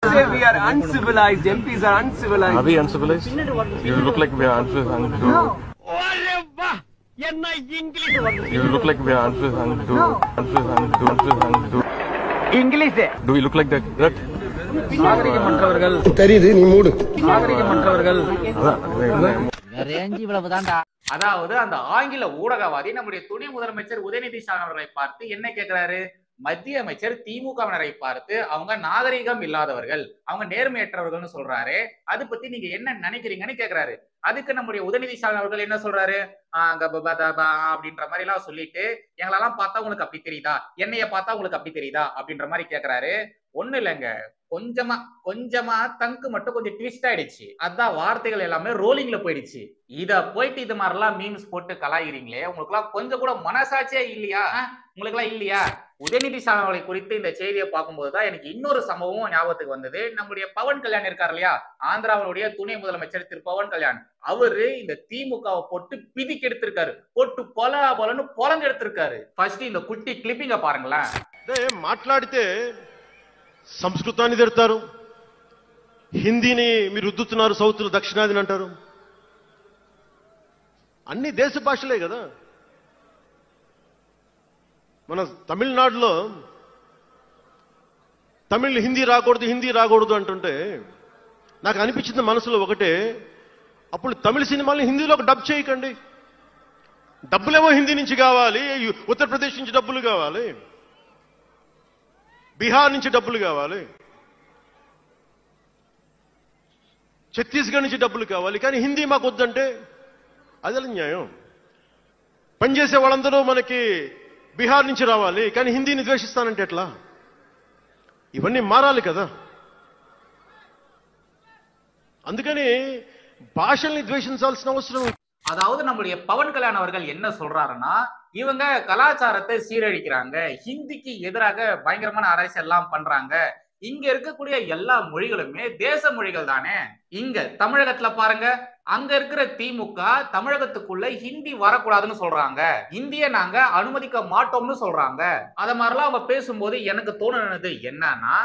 Say we are uncivilized. MPs are uncivilized. Are we uncivilized? You look like we are uncivilized. No. You look like we are uncivilized. English. Do we look like that? நாகரிகமற்றவர்கள். தெரியுது, நீ மூடு. நாகரிகமற்றவர்கள். Range இவ்வளவு தான்டா. அதாவது அந்த ஆங்கில ஊடகவாதி நம்முடைய துணை முதலமைச்சர் உதயநிதி ஸ்டாலின் அவர்களை பார்த்து என்ன கேட்கிறாரு? மத்திய அமைச்சர் திமுகவினரை பார்த்து அவங்க நாகரிகம் இல்லாதவர்கள், அவங்க நேர்மையற்றவர்கள்னு சொல்றாரு. அது பத்தி நீங்க என்ன நினைக்கிறீங்கன்னு கேக்குறாரு. அதுக்கு நம்முடைய உதயநிதி ஸ்டாலின் அவர்கள் என்ன சொல்றாரு? அப்படின்ற மாதிரி எல்லாம் சொல்லிட்டு, எங்களெல்லாம் பார்த்தா உங்களுக்கு அப்படி தெரியுதா, என்னைய பார்த்தா உங்களுக்கு அப்படி தெரியுதா அப்படின்ற மாதிரி கேக்குறாரு. ஒண்ணு இல்லைங்க, கொஞ்சமா தங்கு மட்டும் கொஞ்சம் ட்விஸ்ட் ஆயிடுச்சு. அதான் வார்த்தைகள் எல்லாமே ரோலிங்ல போயிடுச்சு. இத போயிட்டு இது மாதிரிலாம் மீம்ஸ் போட்டு கலாயிறீங்களே, உங்களுக்கு எல்லாம் கொஞ்சம் கூட மனசாட்சியே இல்லையா? உங்களுக்கு எல்லாம் இல்லையா? உதயநிதி ஸ்டாலின் அவர்களை குறித்து இந்த செய்தியை பார்க்கும்போதுதான் எனக்கு இன்னொரு சம்பவம் ஞாபகத்துக்கு வந்தது. நம்முடைய பவன் கல்யாண் இருக்காரு இல்லையா, ஆந்திராவுடைய துணை முதலமைச்சர் திரு பவன் கல்யாண், அவரு இந்த திமுகவை போட்டு பிதிக்கு எடுத்திருக்காரு, போட்டு பொலன்னு பொலந்து எடுத்திருக்காரு. ஃபர்ஸ்ட் இந்த குட்டி கிளிப்பிங்க பாருங்களேன். మాట్లాడితే సంస్కృతాన్ని తిడతారు, హిందీని మీరు రుద్దుతున్నారు, సౌత్ దక్షిణాదిని అంటారు. అన్ని దేశ భాషలే కదా. మన తమిళనాడులో తమిళ్ హిందీ రాకూడదు అంటుంటే నాకు అనిపించింది మనసులో ఒకటే, అప్పుడు తమిళ సినిమాల్ని హిందీలోకి డబ్ చేయకండి. డబ్బులేమో హిందీ నుంచి కావాలి, ఉత్తరప్రదేశ్ నుంచి డబ్బులు కావాలి, బీహార్ నుంచి డబ్బులు కావాలి, ఛత్తీస్గఢ్ నుంచి డబ్బులు కావాలి, కానీ హిందీ మాకు వద్దంటే అదే న్యాయం. పనిచేసే వాళ్ళందరూ మనకి బీహార్ నుంచి రావాలి, కానీ హిందీని ద్వేషిస్తానంటే ఎట్లా? ఇవన్నీ మారాలి కదా. అందుకని భాషల్ని ద్వేషించాల్సిన అవసరం. அதாவது நம்முடைய பவன் கல்யாண் அவர்கள் என்ன சொல்றாருன்னா, இவங்க கலாச்சாரத்தை சீரழிக்கிறாங்க, ஹிந்திக்கு எதிராக பயங்கரமான அரசியல் எல்லாம் பண்றாங்க. இங்க இருக்கக்கூடிய எல்லா மொழிகளுமே தேச மொழிகள் தானே. இங்க தமிழகத்துல பாருங்க, அங்க இருக்கிற திமுக தமிழகத்துக்குள்ள ஹிந்தி வரக்கூடாதுன்னு சொல்றாங்க, இந்திய நாங்க அனுமதிக்க மாட்டோம்னு சொல்றாங்க. அத மாதிரிலாம் அவங்க பேசும்போது எனக்கு தோணுனது என்னன்னா,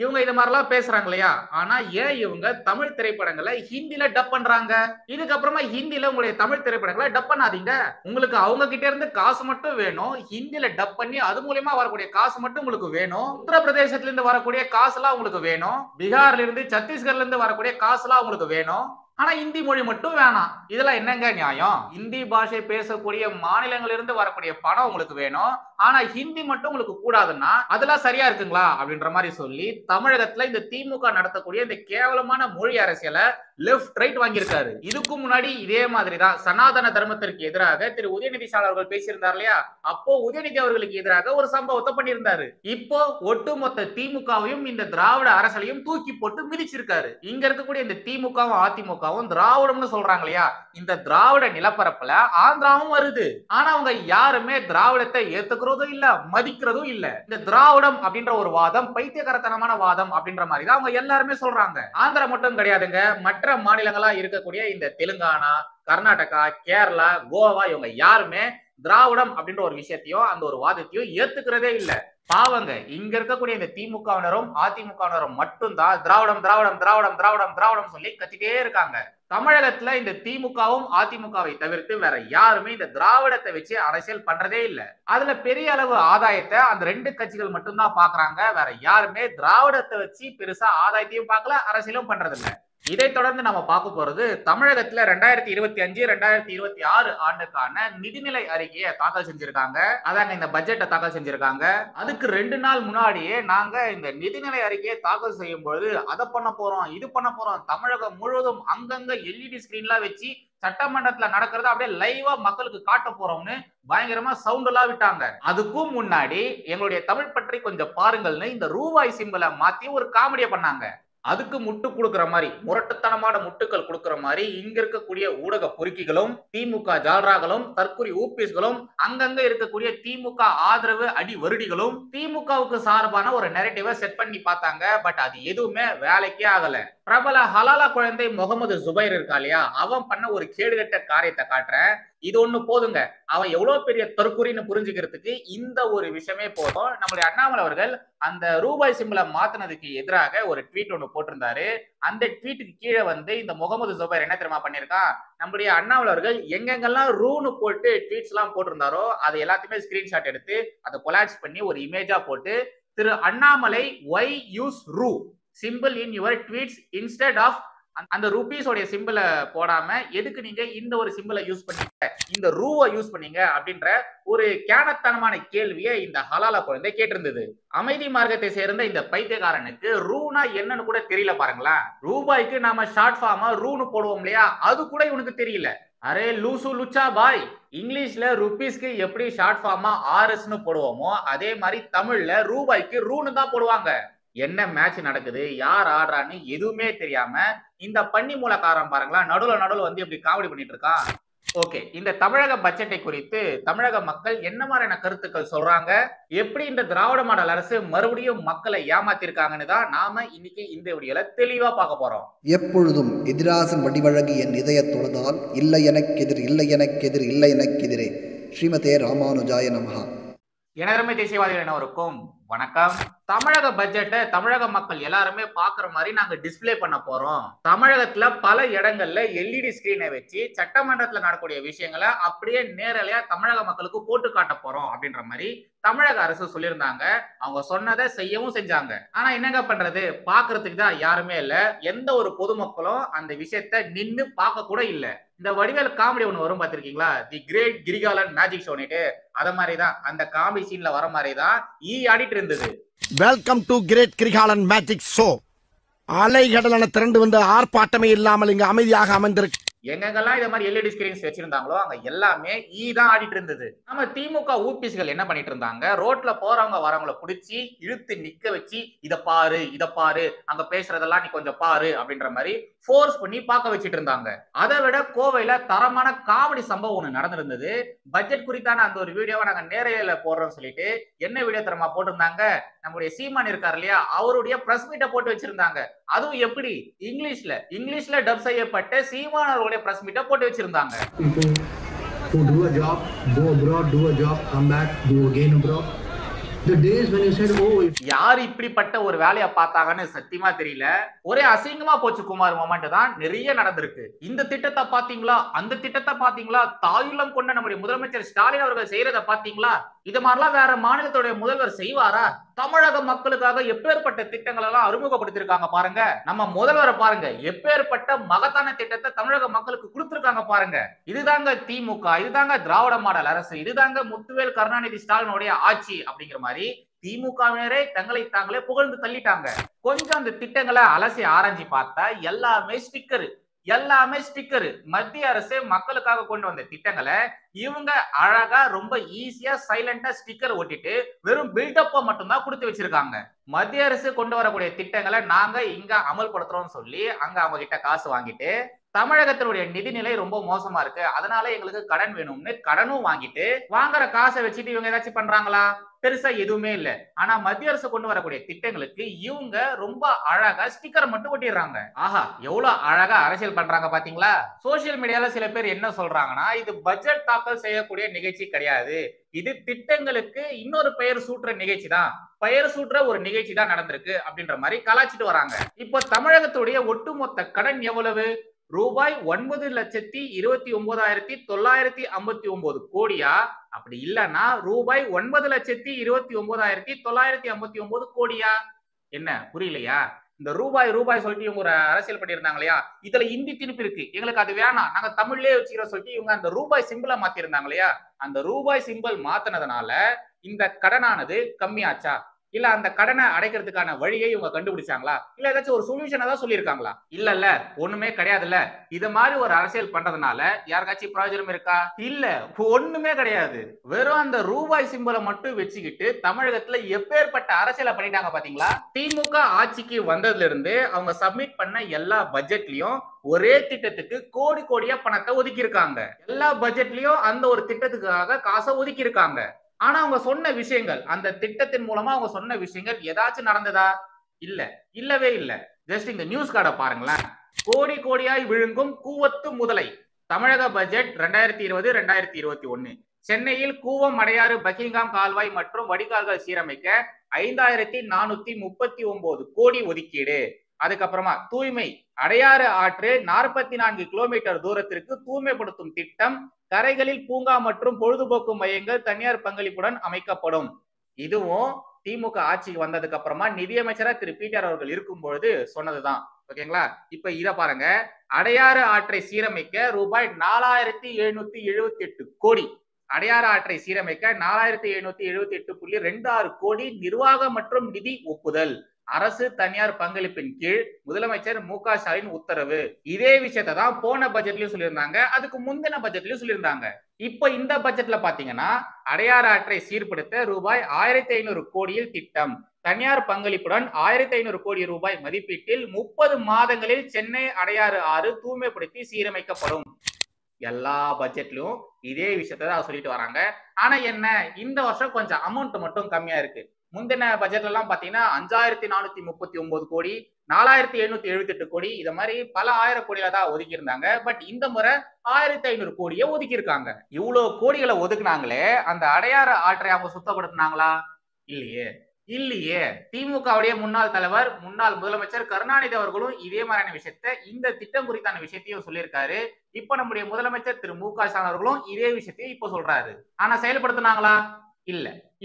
இவங்க இது மாதிரிலாம் பேசுறாங்க இல்லையா, ஆனா ஏன் இவங்க தமிழ் திரைப்படங்களை ஹிந்தில டப் பண்றாங்க? இதுக்கப்புறமா ஹிந்தில உங்களுடைய தமிழ் திரைப்படங்களை டப் பண்ணாதீங்க. உங்களுக்கு அவங்க கிட்ட இருந்து காசு மட்டும் வேணும், ஹிந்தில டப் பண்ணி அது மூலமா வரக்கூடிய காசு மட்டும் உங்களுக்கு வேணும். உத்தரப்பிரதேசத்துல இருந்து வரக்கூடிய காசு எல்லாம் உங்களுக்கு வேணும், பீகார்ல இருந்து சத்தீஸ்கர்ல இருந்து வரக்கூடிய காசு எல்லாம் உங்களுக்கு வேணும். ஆனா இந்தி மொழி மட்டும் வேணாம். இதெல்லாம் என்னங்க நியாயம்? இந்தி பாஷை பேசக்கூடிய மாநிலங்களில் இருந்து வரக்கூடிய பணம் உங்களுக்கு வேணும், ஆனா ஹிந்தி மட்டும் உங்களுக்கு கூடாதுன்னா அதெல்லாம் சரியா இருக்குங்களா அப்படின்ற மாதிரி சொல்லி தமிழகத்துல இந்த திமுக நடத்தக்கூடிய இந்த கேவலமான மொழி அரசியலை லெப்ட் ரைட் வாங்கியிருக்காரு. இதுக்கு முன்னாடி இதே மாதிரிதான் சனாதன தர்மத்திற்கு எதிராக திரு உதயநிதி ஸ்டாலின் அவர்கள் பேசியிருந்தார் இல்லையா, அப்போ உதயநிதி அவர்களுக்கு எதிராக ஒரு சம்பவத்தை பண்ணியிருந்தாரு. இப்போ ஒட்டுமொத்த திமுகவையும் இந்த திராவிட அரசியலையும் தூக்கி போட்டு மிதிச்சிருக்காரு. இங்க இருக்கக்கூடிய இந்த திமுகவும் அதிமுகவும் திராவிடம்னு சொல்றாங்க இல்லையா, இந்த திராவிட நிலப்பரப்புல ஆந்திராவும் வருது. ஆனா அவங்க யாருமே திராவிடத்தை ஏத்துக்கிறதும் இல்ல, மதிக்கிறதும் இல்ல. இந்த திராவிடம் அப்படின்ற ஒரு வாதம் பைத்தியகாரத்தனமான வாதம் அப்படின்ற மாதிரி தான் அவங்க எல்லாருமே சொல்றாங்க. ஆந்திரா மட்டும் கிடையாதுங்க, மற்ற மாநிலங்களா இருக்கக்கூடிய இந்த தெலுங்கானா, கர்நாடகா, கேரளா, கோவா, இவங்க யாருமே திராவிடம் அப்படின்ற ஒரு விஷயத்தையும் அந்த ஒரு வாதத்தையும் ஏத்துக்கிறதே இல்ல. பாவங்க, இங்க இருக்கக்கூடிய இந்த திமுகவினரும் அதிமுகவினரும் மட்டும்தான் திராவிடம் திராவிடம் திராவிடம் திராவிடம் திராவிடம் சொல்லி கத்திட்டே இருக்காங்க. தமிழகத்துல இந்த திமுகவும் அதிமுகவை தவிர்த்து வேற யாருமே இந்த திராவிடத்தை வச்சு அரசியல் பண்றதே இல்ல. அதுல பெரிய அளவு ஆதாயத்தை அந்த ரெண்டு கட்சிகள் மட்டும்தான் பாக்குறாங்க. வேற யாருமே திராவிடத்தை வச்சு பெருசா ஆதாயத்தையும் பார்க்கல, அரசியலும் பண்றதில்ல. இதை தொடர்ந்து நம்ம பார்க்க போறது தமிழகத்துல 2025-2026 ஆண்டுக்கான நிதிநிலை அறிக்கையை தாக்கல் செஞ்சிருக்காங்க. அதாங்க இந்த பட்ஜெட்டை தாக்கல் செஞ்சிருக்காங்க. அதுக்கு 2 நாள் முன்னாடியே நாங்க இந்த நிதிநிலை அறிக்கையை தாக்கல் செய்யும் பொழுது அதை பண்ண போறோம், இது பண்ண போறோம், தமிழகம் முழுவதும் அங்கங்க எல்இடி ஸ்கிரீன்லாம் வச்சு சட்டமன்றத்துல நடக்கிறத அப்படியே லைவா மக்களுக்கு காட்ட போறோம்னு பயங்கரமா சவுண்ட் எல்லாம் விட்டாங்க. அதுக்கும் முன்னாடி எங்களுடைய தமிழ் பற்றி கொஞ்சம் பாருங்கள்னு இந்த ரூபாய் சிம்பலை மாத்தி ஒரு காமெடியை பண்ணாங்க. அதுக்கு முட்டு கொடுக்கிற மாதிரி, முரட்டுத்தனமான முட்டுக்கள் கொடுக்கிற மாதிரி இங்க இருக்கக்கூடிய ஊடக பொறுக்கிகளும் திமுக ஜால்ராக்களும் தற்கொலை ஊபிஸ்களும் அங்கங்க இருக்கக்கூடிய திமுக ஆதரவு அடி வருடிகளும் திமுகவுக்கு சார்பான ஒரு நெரேட்டிவை செட் பண்ணி பார்த்தாங்க. பட் அது எதுவுமே வேலைக்கே ஆகல. பிரபல ஹலாலா குழந்தை முகமது ஜுபைர் இருக்கா இல்லையா, அவன் பண்ண ஒரு கேடுகட்ட காரியத்தை காட்டுறேன். இது ஒண்ணு போதுங்க, அவன் எவ்வளவு பெரிய தற்குறின்னு புரிஞ்சுக்கிறதுக்கு இந்த ஒரு விஷயமே போதும். நம்மளுடைய அண்ணாமலை அவர்கள் அந்த ரூபாய் சிம்பிளை மாத்தினதுக்கு எதிராக ஒரு ட்வீட் ஒண்ணு போட்டிருந்தாரு. அந்த ட்வீட்டுக்கு கீழே வந்து இந்த முகமது ஜுபைர் என்ன தெரியுமா பண்ணிருக்கான், நம்மளுடைய அண்ணாமலை அவர்கள் எங்கெங்கெல்லாம் ரூன்னு போட்டு ட்வீட்ஸ் எல்லாம் போட்டிருந்தாரோ அது எல்லாத்தையுமே ஸ்கிரீன்ஷாட் எடுத்து அதை கொலாப்ஸ் பண்ணி ஒரு இமேஜா போட்டு, திரு அண்ணாமலை ஒய் யூஸ் ரூ symbol in your tweets instead of அந்த ருபீஸோட சிம்பிளை போடாம எதுக்கு நீங்க இந்த ஒரு சிம்பிளை யூஸ் பண்ணீங்க, இந்த ரூவை யூஸ் பண்ணீங்க அப்படின்ற ஒரு கேனத்தனமான கேள்வியை இந்த ஹலாலா குழந்தை கேட்டிருந்தது. அமைதி மார்க்கத்தை சேர்ந்த இந்த பைத்தியக்காரனுக்கு ரூனா என்னன்னு கூட தெரியல பாருங்களேன். ரூபாய்க்கு நாம ஷார்ட் ஃபார்மா ரூன்னு போடுவோம் இல்லையா, அது கூட இவனுக்கு தெரியல. அரே லூசு லுச்சா பாய், இங்கிலீஷ்ல ருபீஸ்க்கு எப்படி ஷார்ட் ஃபார்மா ஆர்எஸ்னு போடுவோமோ அதே மாதிரி தமிழ்ல ரூபாய்க்கு ரூன்னு தான் போடுவாங்க. என்ன மேட்ச் நடக்குது, யார் ஆடுறான்னு எதுவுமே தெரியாம இந்த பன்னி மூலக்காரன் பாருங்களா நடுவுல வந்து எப்படி காமெடி பண்ணிட்டு இருக்கான். ஓகே, இந்த தமிழக பட்ஜெட்டை குறித்து தமிழக மக்கள் என்ன மாதிரியான கருத்துக்கள் சொல்றாங்க, எப்படி இந்த திராவிட மாடல் அரசு மறுபடியும் மக்களை ஏமாத்திருக்காங்கன்னு தான் நாம இன்னைக்கு இந்த வீடியோல தெளிவா பார்க்க போறோம். எப்பொழுதும் எதிராசன் வடிவழகு என் இதய தொழுதால் இல்லை எனக்கெதிர் இல்லை எனக்கெதிர் இல்லை எனக்கெதிரே. ஸ்ரீமதே ராமானுஜாய நமஹா. எனதருமை தேசியவாதிகள் அனைவருக்கும் வணக்கம். தமிழக பட்ஜெட்டை தமிழக மக்கள் எல்லாருமே பாக்குற மாதிரி நாங்க டிஸ்பிளே பண்ண போறோம். தமிழகத்துல பல இடங்கள்ல எல்இடி ஸ்கிரீனை வச்சு சட்டமன்றத்துல நடக்கக்கூடிய விஷயங்களை அப்படியே நேரலையா தமிழக மக்களுக்கு போட்டு காட்ட போறோம் அப்படின்ற மாதிரி தமிழக அரசு சொல்லியிருந்தாங்க. அவங்க சொன்னதை செய்யவும் செஞ்சாங்க. ஆனா என்னங்க பண்றது, பாக்குறதுக்கு தான் யாருமே இல்ல. எந்த ஒரு பொதுமக்களும் அந்த விஷயத்த நின்னு பார்க்க கூட இல்ல. இந்த வடிவேல் காமெடி ஒண்ணு வரும் பாத்திருக்கீங்களா, தி கிரேட் கிரிகாலன் மேஜிக் ஷோனிட்டு, அத மாதிரிதான் அந்த காமெடி சீன்ல வர மாதிரிதான் ஆடிட்டு இருந்தது. Welcome to great Kirikalan magic show. அலைகடலான திரண்டு வந்து ஆர்ப்பாட்டமே இல்லாமல் இங்கு அமைதியாக அமர்ந்திருக்கு. எங்கெங்கெல்லாம் இத மாதிரி எல்இடி ஸ்கிரீன்ஸ் வச்சிருந்தாங்களோ அங்க எல்லாமே தான் ஆடிட்டு இருந்தது. நம்ம திமுக ஊபிஸ்கள் என்ன பண்ணிட்டு இருந்தாங்க, ரோட்ல போறவங்க வரவங்களை பிடிச்சி இழுத்து நிக்க வச்சு இத பாரு அங்க பேசுறதெல்லாம் நீ கொஞ்சம் பாரு அப்படின்ற மாதிரி ஃபோர்ஸ் பண்ணி பார்க்க வச்சிட்டு இருந்தாங்க. அதை விட கோவையில தரமான காமெடி சம்பவம் ஒண்ணு நடந்திருந்தது. பட்ஜெட் குறித்தான அந்த ஒரு வீடியோவை நாங்க நேரையில போடுறோம் சொல்லிட்டு என்ன வீடியோ தரமா போட்டிருந்தாங்க, நம்முடைய சீமான் இருக்காரு இல்லையா, அவருடைய பிரஸ் மீட்டை போட்டு வச்சிருந்தாங்க. அதுவும் எப்படி, இங்கிலீஷ்ல டப் செய்யப்பட்ட சீமான் அவருடைய பிரஸ் மீட்டை போட்டு வச்சிருந்தாங்க. who do a job, go abroad, do a job, come back, do again abroad. The days when you said, oh, யார் இப்படிப்பட்ட ஒரு வேலையை பார்த்தாங்கன்னு சத்தியமா தெரியல. ஒரே அசிங்கமா போச்சு குமார் மொமெண்ட் தான் நிறைய நடந்திருக்கு. இந்த திட்டத்தை பாத்தீங்களா, அந்த திட்டத்தை பாத்தீங்களா, தாயுள்ளம் கொண்ட நம்முடைய முதலமைச்சர் ஸ்டாலின் அவர்கள் செய்யறத பாத்தீங்களா, இது மாதிரிலாம் வேற மாநிலத்துடைய முதல்வர் செய்வாரா? தமிழக மக்களுக்காக எப்பேற்பட்ட திட்டங்கள் எல்லாம் அறிமுகப்படுத்திருக்காங்க பாருங்க. நம்ம முதல்வரை பாருங்க, எப்பேற்பட்ட மகத்தான திட்டத்தை தமிழக மக்களுக்கு கொடுத்திருக்காங்க பாருங்க. இதுதாங்க திமுக, இதுதாங்க திராவிட மாடல் அரசு, இதுதாங்க முத்துவேல் கருணாநிதி ஸ்டாலினுடைய ஆட்சி அப்படிங்கிற மாதிரி திமுகவினரே தங்களை தாங்களே புகழ்ந்து தள்ளிட்டாங்க. கொஞ்சம் அந்த திட்டங்களை அலசி ஆராய்ச்சி பார்த்தா எல்லாமே ஸ்டிக்கர். மத்திய அரசு மக்களுக்காக கொண்டு வந்த திட்டங்களை இவங்க அழகா ரொம்ப ஈஸியா சைலண்டா ஸ்டிக்கர் ஒட்டிட்டு வெறும் பில்டப்ப மட்டும்தான் கொடுத்து வச்சிருக்காங்க. மத்திய அரசு கொண்டு வரக்கூடிய திட்டங்களை நாங்க இங்க அமல்படுத்துறோம்னு சொல்லி அங்க அவங்க கிட்ட காசு வாங்கிட்டு, தமிழகத்தினுடைய நிதிநிலை ரொம்ப மோசமா இருக்கு அதனால எங்களுக்கு கடன் வேணும்னு கடனும் வாங்கிட்டு வாங்குற காசை வச்சுட்டு இவங்க ஏதாச்சும் பண்றாங்களா? பெருசா எதுவுமே இல்ல. ஆனா மத்திய அரசு கொண்டு வரக்கூடிய திட்டங்களுக்கு இவங்க ரொம்ப அழகா ஸ்டிக்கர் மட்டும் ஒட்டிடுறாங்க. ஆஹா, எவ்வளவு அழகா அரசியல் பண்றாங்க பாத்தீங்களா? சோசியல் மீடியால சில பேர் என்ன சொல்றாங்கன்னா, இது பட்ஜெட் தாக்கல் செய்யக்கூடிய நிகழ்ச்சி கிடையாது, இது திட்டங்களுக்கு இன்னொரு பெயர் சூட்டுற நிகழ்ச்சி தான், பெயர் சூட்டுற ஒரு நிகழ்ச்சி தான் நடந்திருக்கு அப்படின்ற மாதிரி கலாச்சிட்டு வராங்க. இப்போ தமிழகத்துடைய ஒட்டுமொத்த கடன் எவ்வளவு? ரூபாய் 9,29,959 கோடியா? அப்படி இல்லன்னா ரூபாய் 9,29,959 கோடியா? என்ன புரியலையா? இந்த ரூபாய் சொல்லிட்டு இவங்க ஒரு அரசியல் பண்ணியிருந்தாங்க இல்லையா, இதுல இந்தி திணிப்பு இருக்கு, எங்களுக்கு அது வேணாம், நாங்க தமிழ்லயே வச்சுக்கிறோம் சொல்லிட்டு இவங்க அந்த ரூபாய் சிம்பிளை மாத்தி இருந்தாங்க இல்லையா, அந்த ரூபாய் சிம்பிள் மாத்தினதுனால இந்த கடனானது கம்மியாச்சா? இல்ல அந்த கடனை அடைக்கிறதுக்கான வழியை இவங்க கண்டுபிடிச்சாங்களா? இல்ல ஏதாச்சும் ஒரு சொல்யூஷன் தான் சொல்லியிருக்காங்களா? இல்ல ஒண்ணுமே கிடையாதுல்ல. இது மாதிரி ஒரு அரசியல் பண்றதுனால யாருக்காச்சும் பிரயோஜனம் இருக்கா? இல்ல, ஒண்ணுமே கிடையாது. வெறும் அந்த ரூபாய் சிம்பலை மட்டும் வச்சுக்கிட்டு தமிழகத்துல எப்பேற்பட்ட அரசியலை பண்ணிட்டாங்க பாத்தீங்களா? திமுக ஆட்சிக்கு வந்ததுல இருந்து அவங்க சப்மிட் பண்ண எல்லா பட்ஜெட்லயும் ஒரே திட்டத்துக்கு கோடியா பணத்தை ஒதுக்கி இருக்காங்க. எல்லா பட்ஜெட்லயும் அந்த ஒரு திட்டத்துக்காக காசை ஒதுக்கி இருக்காங்க. ஆனா அவங்க சொன்ன விஷயங்கள், அந்த திட்டத்தின் மூலமா அவங்க சொன்ன விஷயங்கள் ஏதாச்சும் நடந்ததா? இல்லவே இல்ல. ஜஸ்ட் இந்த நியூஸ் கார்டை பாருங்களேன். கோடி கோடியாய் விழுங்கும் கூவத்து முதலை. தமிழக பட்ஜெட் 2020-2021. சென்னையில் கூவம், அடையாறு, பக்கிங்காம் கால்வாய் மற்றும் வடிகால்கள் சீரமைக்க 5439 கோடி ஒதுக்கீடு. அதுக்கப்புறமா தூய்மை, அடையாறு ஆற்று 44 கிலோமீட்டர் தூரத்திற்கு தூய்மைப்படுத்தும் திட்டம், கரைகளில் பூங்கா மற்றும் பொழுதுபோக்கு மையங்கள் தனியார் பங்களிப்புடன் அமைக்கப்படும். இதுவும் திமுக ஆட்சிக்கு வந்ததுக்கு அப்புறமா நிதியமைச்சரா திரு பீட்டர் அவர்கள் இருக்கும் பொழுது சொன்னதுதான். ஓகேங்களா? இப்ப இத பாருங்க. அடையாறு ஆற்றை சீரமைக்க ரூபாய் 4778 கோடி. அடையாறு ஆற்றை சீரமைக்க 4778.26 கோடி நிர்வாக மற்றும் நிதி ஒப்புதல். அரசு தனியார் பங்களிப்பின் கீழ் முதலமைச்சர் மு க ஸ்டாலின் உத்தரவு. இதே விஷயத்தை தான் போன பட்ஜெட்லயும் சொல்லியிருந்தாங்க, அதுக்கு முந்தின பட்ஜெட்லயும் சொல்லியிருந்தாங்க. இப்ப இந்த பட்ஜெட்ல பாத்தீங்கன்னா அடையாறு ஆற்றை சீர்படுத்த ரூபாய் 1500 கோடியில் திட்டம், தனியார் பங்களிப்புடன் 1500 கோடி ரூபாய் மதிப்பீட்டில் 30 மாதங்களில் சென்னை அடையாறு ஆறு தூய்மைப்படுத்தி சீரமைக்கப்படும். எல்லா பட்ஜெட்லயும் இதே விஷயத்தை தான் சொல்லிட்டு வராங்க. ஆனா என்ன, இந்த வருஷம் கொஞ்சம் அமௌண்ட் மட்டும் கம்மியா இருக்கு. முந்தின பட்ஜெட்ல எல்லாம் பாத்தீங்கன்னா 5439 கோடி, 4778 கோடி, இத மாதிரி பல ஆயிரம் கோடியில தான் ஒதுக்கி இருந்தாங்க. பட் இந்த முறை 1500 கோடியை ஒதுக்கி இருக்காங்க. இவ்வளவு கோடிகளை ஒதுக்குனாங்களே, அந்த அடையாறு ஆற்றை அவங்க சுத்தப்படுத்தினாங்களா? இல்லையே. திமுகவுடைய முன்னாள் தலைவர், முன்னாள் முதலமைச்சர் கருணாநிதி அவர்களும் இதே மாதிரியான விஷயத்த, இந்த திட்டம் குறித்தான விஷயத்தையும் சொல்லியிருக்காரு. இப்ப நம்முடைய முதலமைச்சர் திரு மு க ஸ்டாலின் அவர்களும் இதே விஷயத்தையும் இப்ப சொல்றாரு. ஆனா செயல்படுத்தினாங்களா?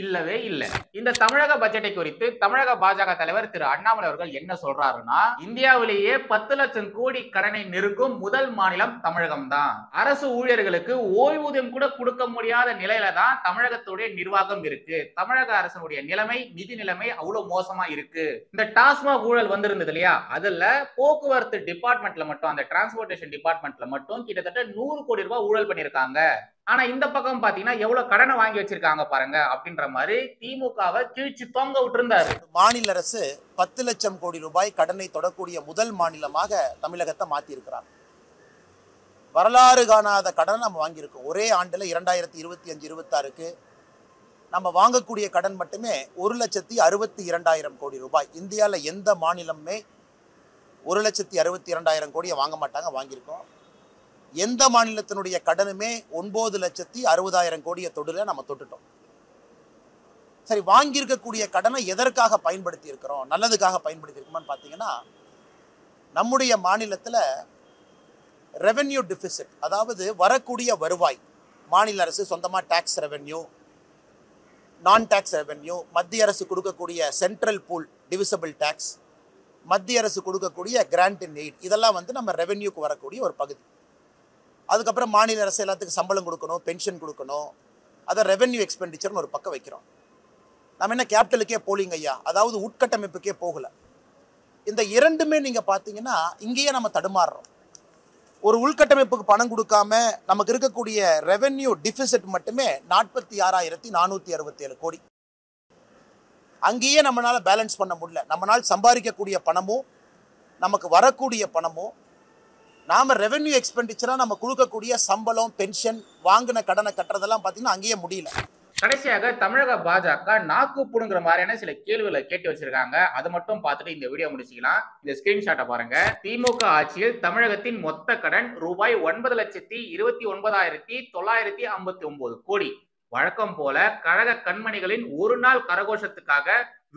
இல்லவே இல்ல. இந்த தமிழக பட்ஜெட்டை குறித்து தமிழக பாஜக தலைவர் திரு அண்ணாமலை அவர்கள் என்ன சொல்றாருன்னா, இந்தியாவிலேயே 10 லட்சம் கோடி கடனை நெருங்கும் முதல் மாநிலம் தமிழகம் தான். அரசு ஊழியர்களுக்கு ஓய்வூதியம் கூட கொடுக்க முடியாத நிலையில தான் தமிழகத்துடைய நிர்வாகம் இருக்கு. தமிழக அரசனுடைய நிலைமை, நிதி நிலைமை அவ்வளவு மோசமா இருக்கு. இந்த டாஸ்மாக் ஊழல் வந்திருந்தது இல்லையா, அதுல போக்குவரத்து டிபார்ட்மெண்ட்ல மட்டும், அந்த டிரான்ஸ்போர்டேஷன் டிபார்ட்மெண்ட்ல மட்டும் கிட்டத்தட்ட 100 கோடி ரூபாய் ஊழல் பண்ணிருக்காங்க. ஆனா இந்த பக்கம் பாத்தீங்கன்னா எவ்வளவு கடனை வாங்கி வச்சிருக்காங்க பாருங்க அப்படின்ற மாதிரி திமுகவை கீழ்ச்சி தொங்க விட்டுருந்தாரு. மாநில அரசு 10 லட்சம் கோடி ரூபாய் கடனை தொடக்கூடிய முதல் மாநிலமாக தமிழகத்தை மாத்தி இருக்கிறார். வரலாறு காணாத கடனை நம்ம வாங்கியிருக்கோம். ஒரே ஆண்டுல 2025-26க்கு நம்ம வாங்கக்கூடிய கடன் மட்டுமே 1,62,000 கோடி ரூபாய். இந்தியால எந்த மாநிலமே 1,62,000 கோடியை வாங்க மாட்டாங்க, வாங்கியிருக்கோம். எந்த மாநிலத்தினுடைய கடனுமே 9,60,000 கோடியை தொடுல நம்ம தொட்டுட்டோம். சரி, வாங்கியிருக்கக்கூடிய கடனை எதற்காக பயன்படுத்தி இருக்கிறோம், நல்லதுக்காக பயன்படுத்தி இருக்கோம்னு பார்த்தீங்கன்னா, நம்முடைய மாநிலத்தில் ரெவென்யூ டிஃபிசிட், அதாவது வரக்கூடிய வருவாய், மாநில அரசு சொந்தமாக டாக்ஸ் ரெவென்யூ, நான் டாக்ஸ் ரெவென்யூ, மத்திய அரசு கொடுக்கக்கூடிய சென்ட்ரல் பூல் டிவிசபிள் டாக்ஸ், மத்திய அரசு கொடுக்கக்கூடிய கிராண்ட் இன் எய்ட், இதெல்லாம் நம்ம ரெவென்யூக்கு வரக்கூடிய ஒரு பகுதி. அதுக்கப்புறம் மாநில அரசு எல்லாத்துக்கும் சம்பளம் கொடுக்கணும், பென்ஷன் கொடுக்கணும், அதை ரெவென்யூ எக்ஸ்பெண்டிச்சர்னு ஒரு பக்கம் வைக்கிறோம். நம்ம என்ன கேபிட்டலுக்கே போலிங்க ஐயா, அதாவது உட்கட்டமைப்புக்கே போகல. இந்த இரண்டுமே நீங்க பாத்தீங்கன்னா இங்கேயே நம்ம தடுமாறுறோம். ஒரு உள்கட்டமைப்புக்கு பணம் கொடுக்காம நமக்கு இருக்கக்கூடிய ரெவென்யூ டிஃபிசிட் மட்டுமே 46,467 கோடி. அங்கேயே நம்மளால பேலன்ஸ் பண்ண முடியல. நம்மளால் சம்பாதிக்கக்கூடிய பணமும் நமக்கு வரக்கூடிய பணமும் நாம ரெவென்யூ எக்ஸ்பெண்டிச்சரா நம்ம கொடுக்கக்கூடிய சம்பளம், பென்ஷன், வாங்கின கடனை கட்டுறதெல்லாம் பாத்தீங்கன்னா அங்கேயே முடியல. கடைசியாக தமிழக பாஜக நாக்கு புடுங்குற மாதிரியான சில கேள்விகளை கேட்டு வச்சிருக்காங்க. அதை மட்டும் பார்த்துட்டு இந்த வீடியோ முடிச்சுக்கலாம். இந்த ஸ்கிரீன்ஷாட்டை பாருங்க. திமுக ஆட்சியில் தமிழகத்தின் மொத்த கடன் ரூபாய் 9,29,959 கோடி. வழக்கம் போல கழக கண்மணிகளின் ஒரு நாள் கரகோஷத்துக்காக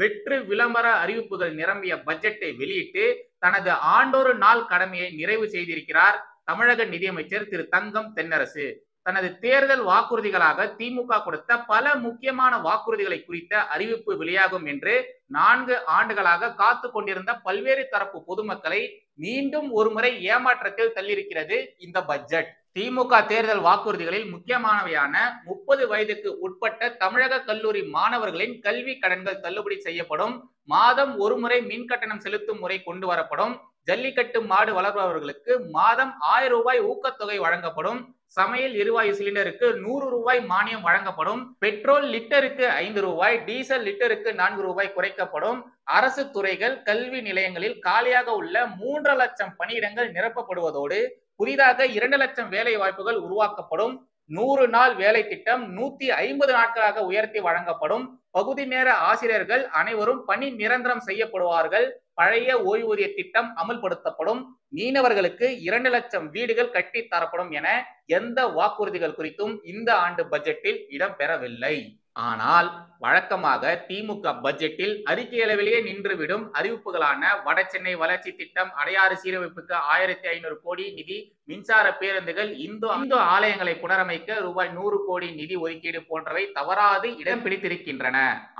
வெற்று விளம்பர அறிவிப்புகள் நிரம்பிய பட்ஜெட்டை வெளியிட்டு தனது ஆண்டொரு நாள் கடமையை நிறைவு செய்திருக்கிறார் தமிழக நிதியமைச்சர் திரு தங்கம் தென்னரசு. தனது தேர்தல் வாக்குறுதிகளாக திமுக கொடுத்த பல முக்கியமான வாக்குறுதிகளை குறித்த அறிவிப்பு வெளியாகும் என்று 4 ஆண்டுகளாக காத்து கொண்டிருந்த பல்வேறு தரப்பு பொதுமக்களை மீண்டும் ஒருமுறை ஏமாற்றத்தில் தள்ளியிருக்கிறது இந்த பட்ஜெட். திமுக தேர்தல் வாக்குறுதிகளில் முக்கியமானவையான 30 வயதுக்கு உட்பட்ட தமிழக கல்லூரி மாணவர்களின் கல்வி கடன்கள் தள்ளுபடி செய்யப்படும், மாதம் ஒருமுறை மின் கட்டணம் செலுத்தும் முறை கொண்டு வரப்படும், ஜல்லிக்கட்டு மாடு வளர்ப்பவர்களுக்கு மாதம் 1000 ரூபாய் ஊக்கத்தொகை வழங்கப்படும், சமையல் எரிவாயு சிலிண்டருக்கு 100 ரூபாய் மானியம் வழங்கப்படும், பெட்ரோல் லிட்டருக்கு 5 ரூபாய், டீசல் லிட்டருக்கு 4 ரூபாய் குறைக்கப்படும், அரசு துறைகள் கல்வி நிலையங்களில் காலியாக உள்ள 3 லட்சம் பணியிடங்கள் நிரப்பப்படுவதோடு புதிதாக 2 லட்சம் வேலை வாய்ப்புகள் உருவாக்கப்படும், 100 நாள் வேலை திட்டம் 150 நாட்களாக உயர்த்தி வழங்கப்படும், பகுதி நேர ஆசிரியர்கள் அனைவரும் பணி நிரந்தரம் செய்யப்படுவார்கள். பழைய ஓய்வூதிய திட்டம் அமல்படுத்தப்படும். மீனவர்களுக்கு 2 லட்சம் வீடுகள் கட்டி தரப்படும் என எந்த வாக்குறுதிகள் குறித்தும் இந்த ஆண்டு பட்ஜெட்டில் இடம்பெறவில்லை. ஆனால் வழக்கமாக திமுக பட்ஜெட்டில் அறிக்கை அளவிலேயே நின்றுவிடும் அறிவிப்புகளான வடசென்னை வளர்ச்சி திட்டம், அடையாறு சீரமைப்புக்கு 1500 கோடி நிதி, மின்சார பேருந்துகள், இந்து ஆலயங்களை புனரமைக்க ரூபாய் 100 கோடி நிதி ஒதுக்கீடு போன்றவை தவறாது இடம் பிடித்திருக்கின்றன.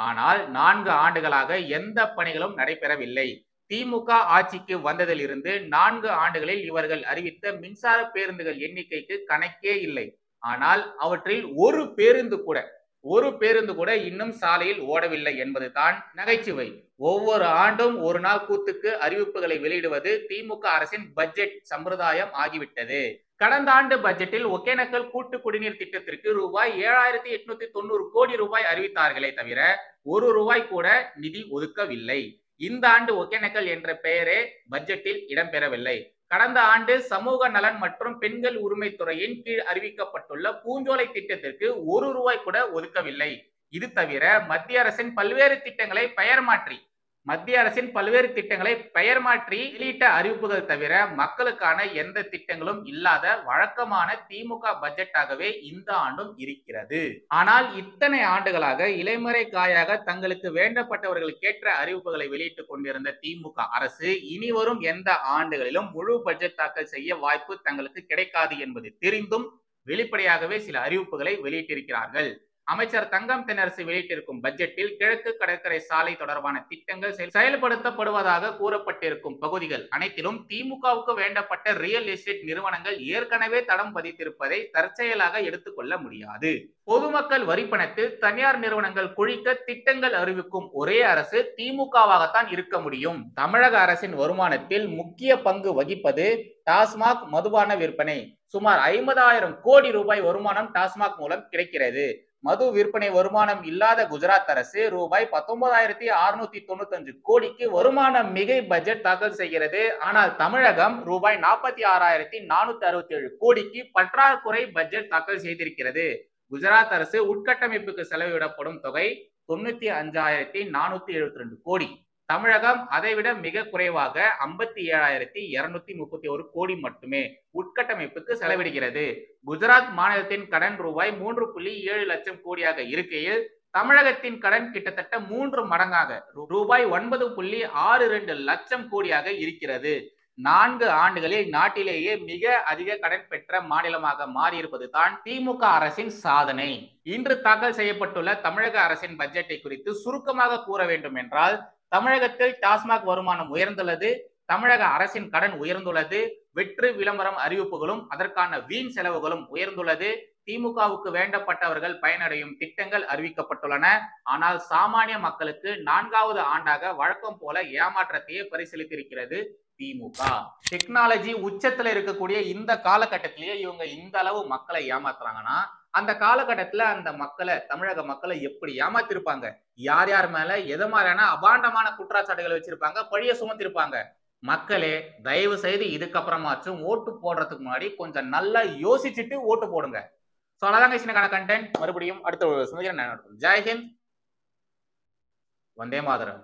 ஆனால் 4 ஆண்டுகளாக எந்த பணிகளும் நடைபெறவில்லை. திமுக ஆட்சிக்கு வந்ததிலிருந்து 4 ஆண்டுகளில் இவர்கள் அறிவித்த மின்சார பேருந்துகள் எண்ணிக்கைக்கு கணக்கே இல்லை. ஆனால் அவற்றில் ஒரு பேருந்து கூட இன்னும் சாலையில் ஓடவில்லை என்பதுதான் நகைச்சுவை. ஒவ்வொரு ஆண்டும் ஒரு நாள் கூத்துக்கு அறிவிப்புகளை வெளியிடுவது திமுக அரசின் பட்ஜெட் சம்பிரதாயம் ஆகிவிட்டது. கடந்த ஆண்டு பட்ஜெட்டில் ஒகேனக்கல் கூட்டு குடிநீர் திட்டத்திற்கு ரூபாய் 7890 கோடி ரூபாய் அறிவித்தார்களே தவிர ₹1 கூட நிதி ஒதுக்கவில்லை. இந்த ஆண்டு ஒகேனக்கல் என்ற பெயரே பட்ஜெட்டில் இடம்பெறவில்லை. கடந்த ஆண்டு சமூக நலன் மற்றும் பெண்கள் உரிமை துறையின் கீழ் அறிவிக்கப்பட்டுள்ள பூஞ்சோலை திட்டத்திற்கு ₹1 கூட ஒதுக்கவில்லை. இது தவிர மத்திய அரசின் பல்வேறு திட்டங்களை பெயர் மாற்றி வெளியிட்ட அறிவிப்புகள் தவிர மக்களுக்கான எந்த திட்டங்களும் இல்லாத வழக்கமான திமுக பட்ஜெட்டாகவே இந்த ஆண்டும் இருக்கிறது. ஆனால் இத்தனை ஆண்டுகளாக இலைமறை காயாக தங்களுக்கு வேண்டப்பட்டவர்களுக்கேற்ற அறிவிப்புகளை வெளியிட்டுக் கொண்டிருந்த திமுக அரசு இனி வரும் எந்த ஆண்டுகளிலும் முழு பட்ஜெட் தாக்கல் செய்ய வாய்ப்பு தங்களுக்கு கிடைக்காது என்பது தெரிந்தும் வெளிப்படையாகவே சில அறிவிப்புகளை வெளியிட்டிருக்கிறார்கள். அமைச்சர் தங்கம் தென்னரசு வெளியிட்டிருக்கும் பட்ஜெட்டில் கிழக்கு கடற்கரை சாலை தொடர்பான திட்டங்கள் செயல்படுத்தப்படுவதாக கூறப்பட்டிருக்கும் பகுதிகள் அனைத்திலும் திமுகவுக்கு வேண்டப்பட்ட ரியல் எஸ்டேட் நிறுவனங்கள் ஏற்கனவே தடம் பதித்திருப்பதை தற்செயலாக எடுத்துக்கொள்ள முடியாது. பொதுமக்கள் வரிப்பணத்தில் தனியார் நிறுவனங்கள் குழிக்க திட்டங்கள் அறிவிக்கும் ஒரே அரசு திமுகவாகத்தான் இருக்க முடியும். தமிழக அரசின் வருமானத்தில் முக்கிய பங்கு வகிப்பது டாஸ்மாக் மதுபான விற்பனை. சுமார் 50,000 கோடி ரூபாய் வருமானம் டாஸ்மாக் மூலம் கிடைக்கிறது. மது விற்பனை வருமானம் இல்லாத குஜராத் அரசு ரூபாய் 19,695 கோடிக்கு வருமான மிகை பட்ஜெட் தாக்கல் செய்கிறது. ஆனால் தமிழகம் ரூபாய் 46,467 கோடிக்கு பற்றாக்குறை பட்ஜெட் தாக்கல் செய்திருக்கிறது. குஜராத் அரசு உட்கட்டமைப்புக்கு செலவிடப்படும் தொகை 95,472 கோடி. தமிழகம் அதைவிட மிக குறைவாக 57,231 கோடி மட்டுமே உட்கட்டமைப்புக்கு செலவிடுகிறது. குஜராத் மாநிலத்தின் கடன் ரூபாய் 3.7 லட்சம் கோடியாக இருக்கையில் தமிழகத்தின் கடன் கிட்டத்தட்ட 3 மடங்காக ரூபாய் 9.62 லட்சம் கோடியாக இருக்கிறது. 4 ஆண்டுகளில் நாட்டிலேயே மிக அதிக கடன் பெற்ற மாநிலமாக மாறியிருப்பது தான் திமுக அரசின் சாதனை. இன்று தாக்கல் செய்யப்பட்டுள்ள தமிழக அரசின் பட்ஜெட்டை குறித்து சுருக்கமாக கூற வேண்டும் என்றால், தமிழகத்தில் டாஸ்மாக் வருமானம் உயர்ந்துள்ளது, தமிழக அரசின் கடன் உயர்ந்துள்ளது, வெற்று விளம்பரம் அறிவிப்புகளும் அதற்கான வீண் செலவுகளும் உயர்ந்துள்ளது, திமுகவுக்கு வேண்டப்பட்டவர்கள் பயனடையும் திட்டங்கள் அறிவிக்கப்பட்டுள்ளன. ஆனால் சாமானிய மக்களுக்கு 4வது ஆண்டாக வழக்கம் போல ஏமாற்றத்தையே பரிசீலித்திருக்கிறது திமுக. டெக்னாலஜி உச்சத்துல இருக்கக்கூடிய இந்த காலகட்டத்திலேயே இவங்க இந்த அளவு மக்களை ஏமாத்துறாங்கன்னா, அந்த காலகட்டத்துல அந்த தமிழக மக்களை எப்படி ஏமாத்திருப்பாங்க, யார் யார் மேல எது மாதிரியான அபாண்டமான குற்றச்சாட்டுகள் வச்சிருப்பாங்க, பழிய சுமத்திருப்பாங்க. மக்களே, தயவு செய்து இதுக்கப்புறமாச்சும் ஓட்டு போடுறதுக்கு முன்னாடி கொஞ்சம் நல்லா யோசிச்சுட்டு ஓட்டு போடுங்க. சோ அதான் சின்னக்கான கண்டென்ட். மறுபடியும் அடுத்த ஒரு சுதந்திர நடக்கும். ஜெய் ஹிந்த், வந்தே மாதரம்.